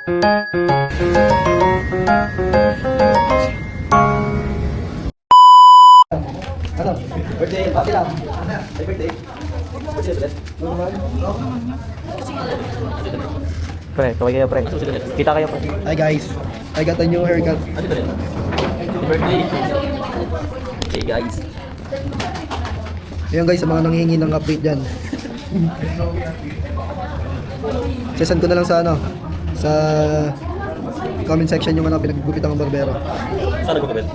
Ano? Birthday, pati lang. Ay, birthday. Birthday, Pre, kaway kayo pre. Kita kayo pre. Hi guys, I got a new haircut. Happy birthday. Hey guys. Ayun guys, sa mga nanghihingi ng update dyan. Sesend ko na lang sa ano, sa comment section yung ano, pinaggupitan ng barbero. Saan nagkukabit?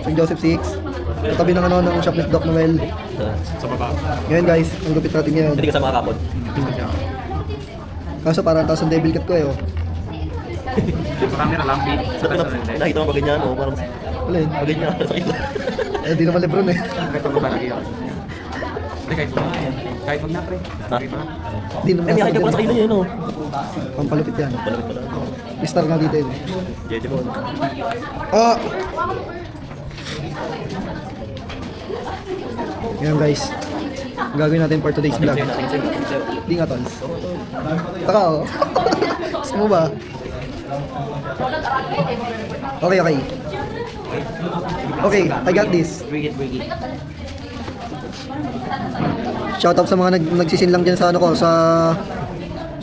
St. Joseph 6. Katabi ng ano, ng shop ni Doc Noel. Sa baba. Ngayon guys, ang gupit natin ngayon. Hindi ka sa mga kapon. Kaso parang taas ang devil cut ko eh. Oh. Marami na lang beat sa Nakita mo pa ganyan o parang Wala yun. pa ganyan. Eh, di naman Lebron eh. Kahit wag ba lagi ako. Kahit wag na pre. Di naman Eh, may ka pala sa kayo yun o. pampalupit yan. Palapit pala. Star nga dito yun. Jeje mo. Oh! Ngayon guys, ang gagawin natin for today's vlog. Hindi nga tons. Taka oh. Gusto mo ba? Okay, okay. Okay, I got this. Bring it. Shout out sa mga nagsisin lang dyan sa ano ko, sa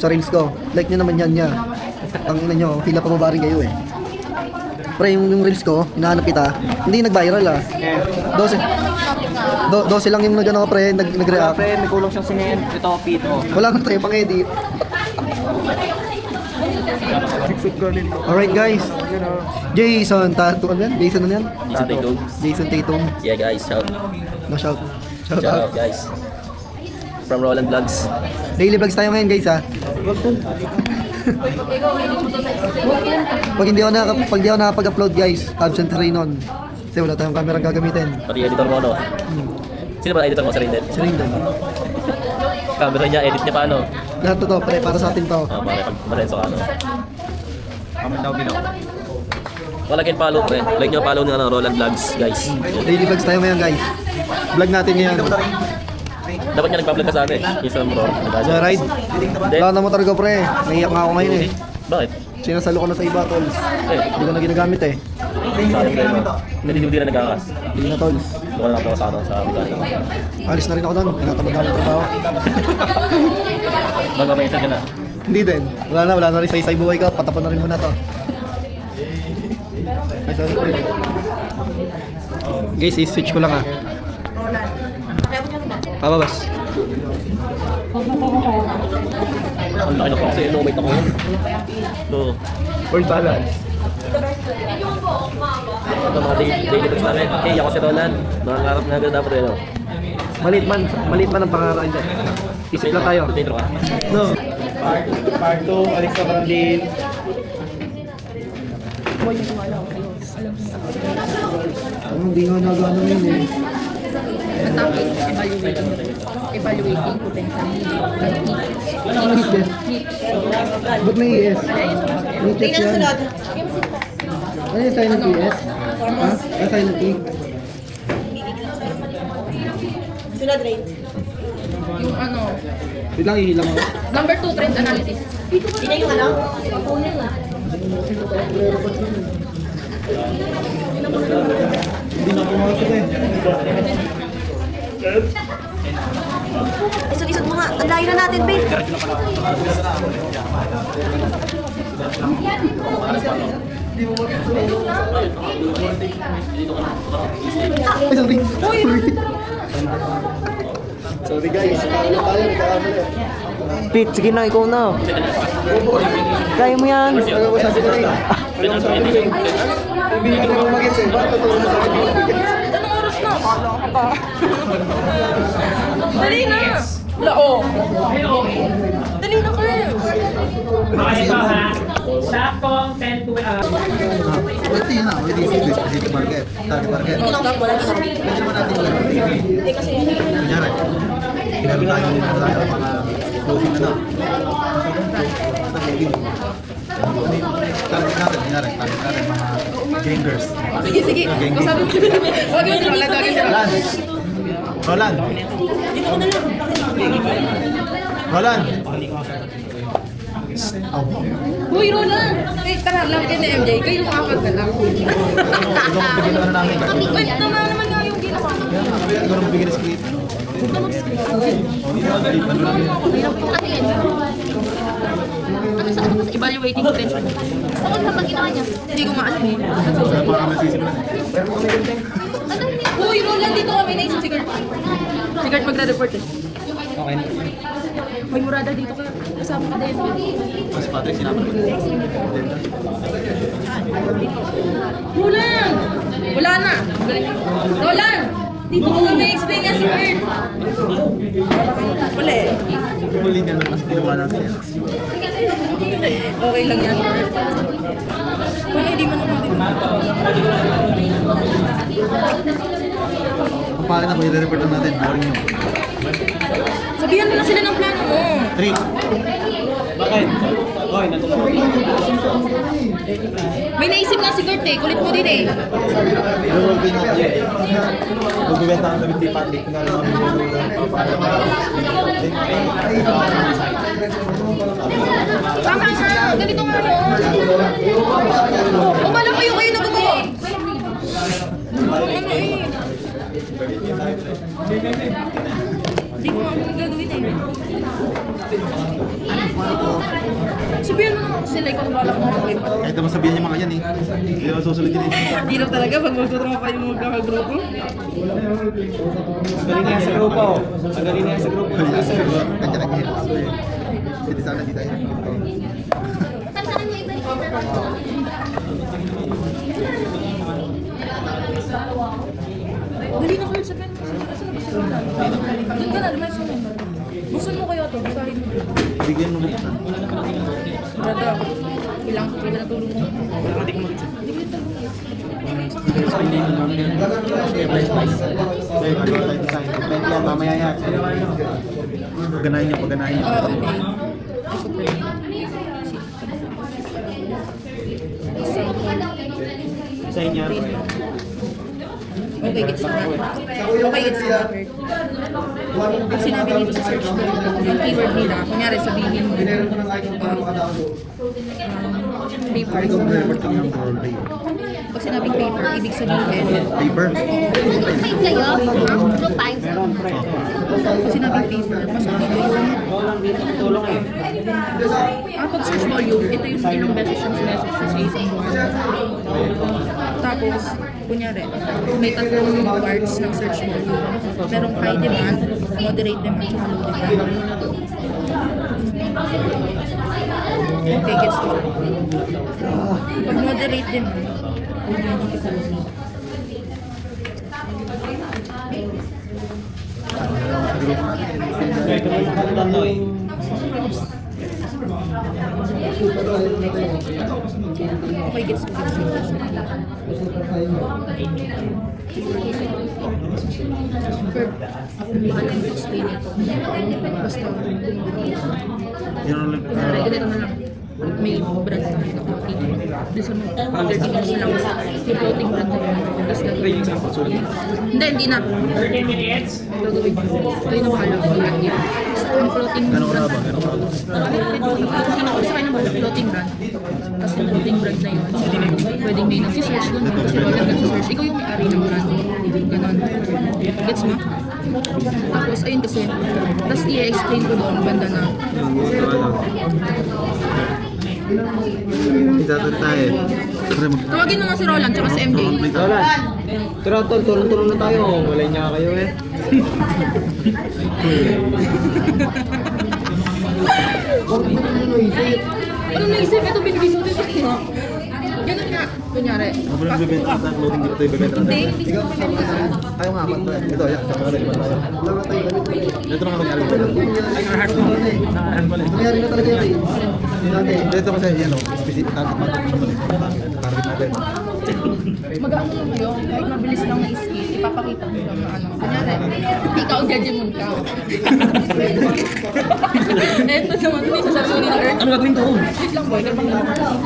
reels ko. Like nyo naman yan niya. Ang ina nyo, hila pa mabaring kayo eh. Pre, yung reels ko, hinahanap kita, hindi nag-viral ah. 12 lang yung nag-ano pre, nag-react. Pre, may kulong siyang sinin. Ito, Pito. Wala nang tayo pang-edit. Alright guys. Jason Tatum, ano yan? Jason ano yan? Jason Tatum. Jason Tatum. Yeah guys, shout Shout out out. guys. From Roland Vlogs. Daily vlogs tayo ngayon guys ha. Pag hindi ako nakapag-upload guys, absent rin nun. Kasi wala tayong camera gagamitin. Pati editor mo, no? Sino ba editor mo sa Rindel? Si Rin din. Camera niya, edit niya pa, ano? Lahat to pre, para sa atin to. Marenso ka, ano? Comment daw below. Wala kayong follow, pre. Like nyo, follow nyo, Roland Vlogs, guys. Daily vlogs tayo ngayon guys. Vlog natin ngayon. Dapat nga nagpa-vlog ka sa akin, Isang bro. Sa ride. Wala na motor ko pre. Naiyak nga ako ngayon eh. Bakit? Sinasalo ko na sa iba tol. Eh, Hindi ko na ginagamit eh. sayang kayo. Hindi na nagkakas. Hindi na tol. Doon ko na lang sa ano, sa Bugatti. Alis na rin ako doon. Tinatamad na ako ng trabaho. Bago may isa ka na. Hindi din. Wala na rin sa isay buhay ko. Patapon na rin muna to. Ay, sorry pre. Guys, i-switch ko lang ah. Pababas. Ang laki na po kasi, no-mate ako yun. So, World balance. ito mga daily vlogs namin. Hey, ako si Roland. Nangangarap na agad dapat yun, no? Maliit man ang pangarap dyan. Isip lang tayo. Intro ka. No. Part 2, Alex Cabrandin. Hindi nga nagano yun eh. Matapos evaluating potential Ba't may ES? May check yan. Ano yung silent ES? Ha? Ah, silent E? yung ano, Wait lang, ihilang ako. number 2 trend analysis. Hindi yung ano? Hindi na pumasok eh. Isog-isog mo nga. Ang layo na natin, babe. Ay, sorry. Sorry guys, kaya tayo, nagkakamali. Pete, sige na, ikaw na. Kaya mo yan. Ano ko sabi ko rin? Ano ko sabi ko rin? Binigyan ko mag-gets eh. Bakit ito na sabi ko mag-gets? Anong oras na? Dali na! Lao! Dali na, Kurt! Saktong 10 to Pwede yun na, pwede yung specific market, target market. Pwede naman natin yung TV. Kunyari, pinalo tayo yung mga clothing na. Target natin, kunyari, target natin mga gangers. Sige, sige. Masabi ko na namin. Huwag yung Roland! Roland! Roland! Uy, Roland! Wait, tara lang kay MJ. Kayo makapag ka lang. Wait, tama naman nga yung ginawa ko. Ikaw na magbigay ng script. Huwag na mag-script. Evaluating potential. Bakit sa pag ginawa niya? Hindi ko maalam eh. Baka kami sisimulan. Uy, Roland, dito kami naisip si Kurt. Si Kurt magre-report eh. Okay. May murada dito ka. Kasama ka din. Mas Patrick, sinama naman. Roland! Wala na. Roland! Dito ko kami explain niya si Kurt. Wala eh. Huli ka na kasi ginawa natin yan. Okay lang yan. Wala, hindi man naman dito. Ang pangit na, i-report lang natin. Boring nyo. Sabihan mo na sila ng plano mo. 3. May naisip nga si Kurt eh. Kulit mo din eh. Ano role play natin? Magbibenta ka sa 50 Patrick. Kung ano Tama na. Ganito nga mo. Umala kayo na gumawa. Ano eh. Hindi ko ano gagawin eh. Sabihan mo na sila, ikaw na balak mo mag-report. Kahit naman sabihin yung mga yan eh. Hindi naman susunod yun eh. Hirap talaga pag magtutropa yung magkakagrupo. Magaling na sa grupo. Magaling na sa grupo. Kanya-kanya. Pwede sana di tayo. Saan niya iba? Dali na kayo, sabihan mo. Doon ka na, lumayas mo. Buksan mo kaya ito, basahin mo. Bigyan mo buksan. Brada, ilang ko na tulong mo. Dahil ano tayo design. Depende yan, mamaya yan. Paganahin niyo, paganahin niyo. Okay. Sa inyo. Okay, gets na. Okay, gets na. Pag sinabi dito sa search mo, yung keyword nila, kunyari sabihin mo, paper. Report kami ng role play. Pag sinabing paper, ibig sabihin, Paper. Nag-group kayo? Group time? pag sinabing paper, mas dito yung pag search volume, ito yung ilang beses yung sinessage sa isang word. Tapos, kunyari, may tatlong parts ng search volume. Merong high demand, moderate demand, at low demand. Okay, gets to. Pag moderate demand, okay, gets to. Verb, ako paano yung explain ito? Basta, kunyari, ganito na lang. May brand na clothing. Doon sa mga 30 minutes lang yung clothing brand na yun. Tapos gagawin mo. Hindi na. 30 minutes? Gagawin mo. Kayo na bahala kung brand yun. Ang clothing brand. Kasi sa kayo na bahala, clothing brand. Tapos yung clothing brand na yun, pwedeng may nagsisearch doon. Kasi wala nagsisearch. Ikaw yung may-ari ng brand. Ganon. Gets mo? Tapos, ayun kasi. Tapos i-explain ko doon, banda na. Itatag tayo. Tawagin mo nga si Roland tsaka si MJ. Roland, tara tol, tulong-tulong na tayo. Walay niya kayo eh. Ano naisip? Ito binigay sa atin nga. Ganun nga. Kunyari. Ako lang bibenta ng loading dito tayo bibenta Hindi, natin. hindi ko binigay sa atin. Tayo nga, apat ba? Ito, yan. Tsaka na lima tayo. Ito na nga kunyari. Nangyari na talaga yun eh. Ito kasi yan o. Specific target natin. Mag-ano lang kayo, kahit mabilis lang na i-skip, ipapakita mo lang na ano. Kunyari, ikaw judgment ka. Ito naman, ito yung sasabi ng Earth. Ano gagawin ko? Wait lang boy, kapag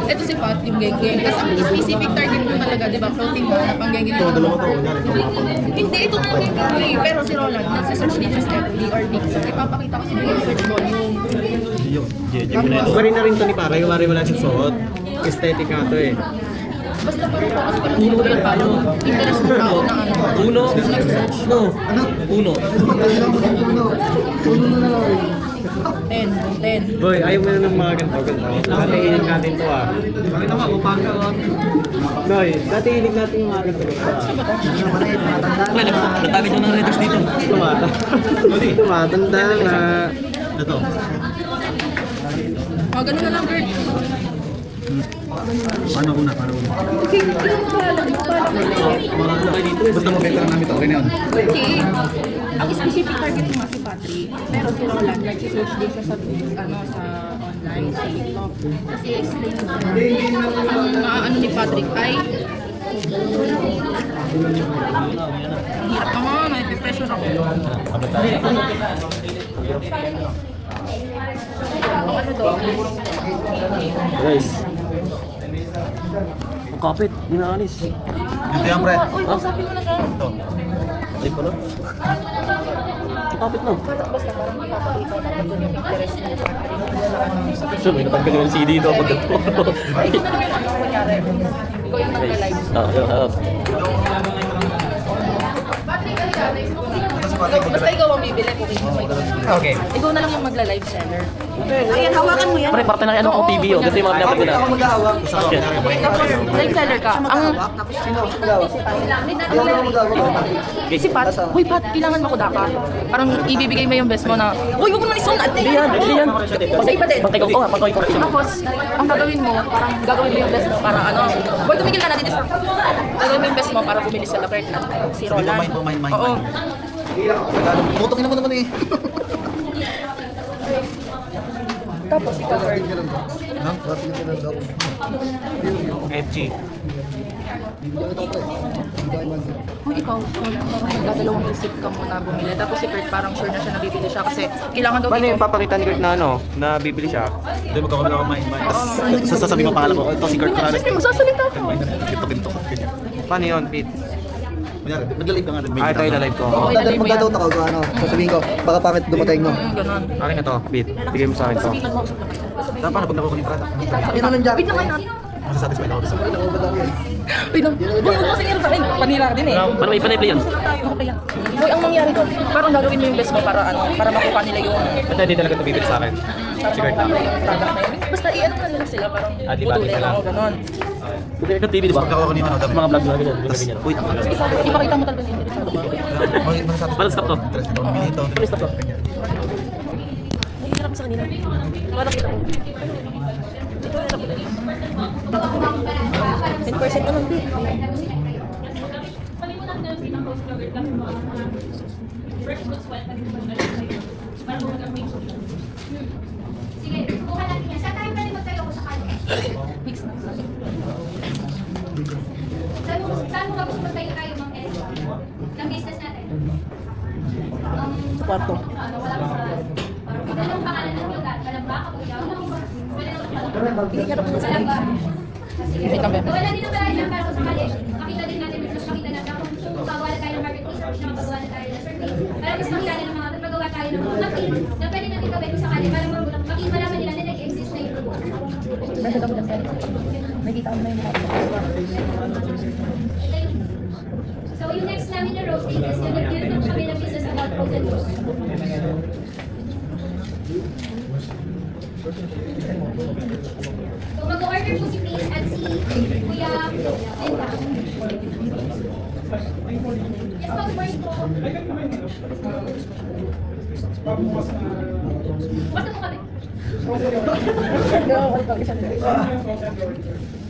ito si Pat, yung geng-geng. Tapos ang specific target mo talaga, di ba, clothing mo, na pang geng-geng. Ito, dalawa to. Kunyari, ito mga pang. Hindi, ito na lang yung gagawin. Pero si Roland, nagsisearch din siya sa FB or Big. Ipapakita ko sa yung search volume. Marin na rin to ni Paray, wala siyang suot. Aesthetic nga to eh. Basta parang focus pa rin dito yan tayo. Interest ng tao na ano. Uno? Nag-search. No. Uno. Puno na lang. 10. Boy, ayaw mo na ng mga ganito. Datihinig natin to ah. Bakit naman, upang ka oh. Boy, datihinig natin yung mga ganito. Natagad yung ng letters dito. Tumatanda na. Ito. Oh, ganun na lang, Bert. Paano una? Okay, yung pala. Basta mabenta lang namin ito. Okay na yun. Okay. Ang specific target mo nga si Patrick, pero si Roland, nag-search din siya sa, sa online, sa TikTok. Kasi explain mo, ang ano ni Patrick ay, hirap naman, may-pressure ako. Ano daw? Guys. Ang kapit. Hindi na alis. Ito yan, pre. Uy, usapin mo na siya. Ay pala. Ang kapit no. Basta parang ipapakita natin yung interest ni Patrick. Sure, may natanggal yung CD dito ako dito. Ikaw na naman yung kunyari. Ikaw yung nag-live. Basta ikaw ang bibili kung Okay. ikaw na lang yung magla-live seller. Ayan, hawakan mo yan. Pre, parte na ano akong TV oh. Ganito yung mga pinapag nila. Mag-aawak. Tapos, live seller ka. Ang Sino mag-aawak? Hindi ako mag-aawak. si Pat, uy Pat, kailangan mo ko daka. Parang ibibigay mo yung best mo na, uy, huwag mo na isunod. Hindi yan. Pantay pa din. Pantay ko nga, pantay ko. Tapos, ang gagawin mo, parang gagawin mo yung best mo para ano. Boy, tumigil ka na dito. Gagawin mo yung best mo para bumili sa Lapert na si Roland. Mind. Oo. Putong ina mo naman eh. Tapos, ikaw, Bert. FG. Kung ikaw, dadalawang isip ka muna bumili. Tapos si Kurt parang sure na siya na bibili siya kasi kailangan daw Paano dito. yung papakita ni Kurt na ano? Na bibili siya? Hindi magkakaroon ako mind. Tapos sasabihin mo pangalan ko. Ito si Kurt Morales. Siyempre, magsasalita ka. Ito. Paano yun, Pete? Kunyari, nag-live ka nga. Ah, ito yung live ko. Oo, ilalive mo yan. Magdadoubt ako kung ano. Sasabihin ko, baka pangit dumating mo. Ganon. Akin na to, Pete. Bigay mo sa akin to. Sabihin mo. Paano pag nakuha ko ni Prada? Yun ang nandiyan. Wait lang kayo. Masasatisfied ako. Wait lang. Huwag mo kasi sa akin. Panira din eh. Paano may panay play yan? Boy, ang mangyari doon, parang gagawin mo yung best mo para ano, para makuha nila yung Ba't hindi talaga ito bibili sa akin? para makuha nila yung product na yun. Basta i-ano na nila sila, parang Di ba? putulin ako, ganon. Bigay ka TV, di ba? Pagkakuha ko ni Prada. Mga vlog na ganyan. Bigay ganyan. Uy, Ipakita mo talaga yung interest mo. masasatisfied. Paano stop to? Bili ito. Paano stop to? Nahihirap sa kanila. Wala kita ko. Ito na lang. 10% naman din. Sige, subukan natin yan. Sa time na rin magtayo ko sa kanya. Fix na. Saan mo ba gusto magtayo tayo, Ma'am Ed? Ng business natin? Sa kwarto. Wala ko sa... Anong pangalan ng lugar? Kalamba? Kabuyaw? Hindi ka na po sa Kalamba? Sige. Wait lang, Ben. Wala din ang tayo ng kaso sa kali. Makita din natin, mas makita natin kung magawa na tayo ng market research na magagawa na tayo ng survey. Para mas makita nila mga magawa tayo ng mga pin na pwede natin gawin sa kali para makita malaman nila na nag-exist na yung Nasa damo lang. Nakikita ko na yung mga. So yung next namin na roasting is yung nag-develop kami ng business about frozen foods. So mag-order po si Please at si Kuya Linda. Yes, mag-order po. Basta mo kami.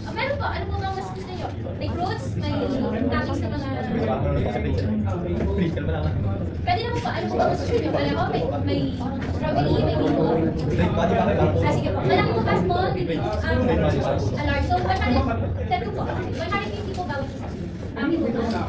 Meron po, ano po ba mas gusto nyo? May fruits, may toppings na mga... Pwede naman po, ano po ba mas gusto nyo? Alam mo, may strawberry, may mango. Sige po, malaki po ba small, medium, a large. So, 100, po. 150 po bawat isa. Amin po ba?